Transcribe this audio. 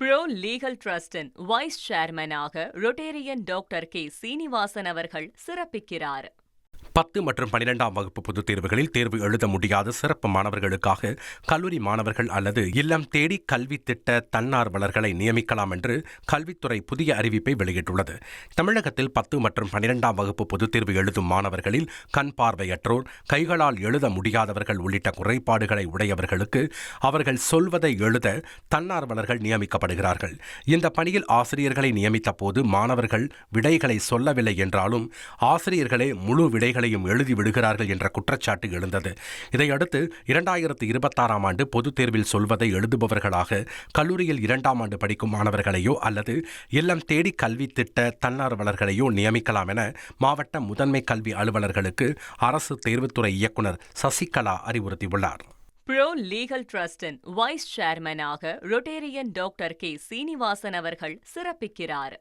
Bro legal டிரஸ்டின் vice சேர்மனாக rotarian doctor K Srinivasan அவர்கள் சிறப்பிக்கிறார். 10 மற்றும் 12ஆம் வகுப்பு பொதுத் தேர்வுகளில் தேர்வு எழுத முடியாத சிறப்பு மாணவர்களுக்காக கல்லூரி மாணவர்கள் அல்லது இல்லம் தேடி கல்வி திட்ட தன்னார்வலர்களை நியமிக்கலாம் என்று கல்வித்துறை புதிய அறிவிப்பை வெளியிட்டுள்ளது. தமிழகத்தில் 10 மற்றும் 12ஆம் வகுப்பு பொதுத் தேர்வு எழுதும் மாணவர்களில் கண் பார்வையற்றோர், கைகளால் எழுத முடியாதவர்கள் உள்ளிட்ட குறைபாடுகளை உடையவர்களுக்கு அவர்கள் சொல்வதை எழுத தன்னார்வலர்கள் நியமிக்கப்படுகிறார்கள். இந்த பணியில் ஆசிரியர்களை நியமித்த போது மாணவர்கள் விடைகளை சொல்லவில்லை என்றாலும் ஆசிரியர்களே முழு விடைகளையும் எழுதி விடுகிறார்கள் என்ற குற்றச்சாட்டு எழுந்தது. இதையடுத்து 2026ஆம் ஆண்டு பொதுத் தேர்வில் சொல்வதை எழுதுபவர்களாக கல்லூரியில் 2ஆம் ஆண்டு படிக்கும் மாணவர்களையோ அல்லது இல்லம் தேடி கல்வி திட்ட தன்னார்வலர்களையோ நியமிக்கலாம் என மாவட்ட முதன்மை கல்வி அலுவலர்களுக்கு அரசு தேர்வுத்துறை இயக்குநர் சசிகலா அறிவுறுத்தியுள்ளார். ப்ரோ லீகல் டிரஸ்டின் வைஸ் சேர்மனாக ரொட்டேரியன் டாக்டர் கே சீனிவாசன் அவர்கள் சிறப்பிக்கிறார்.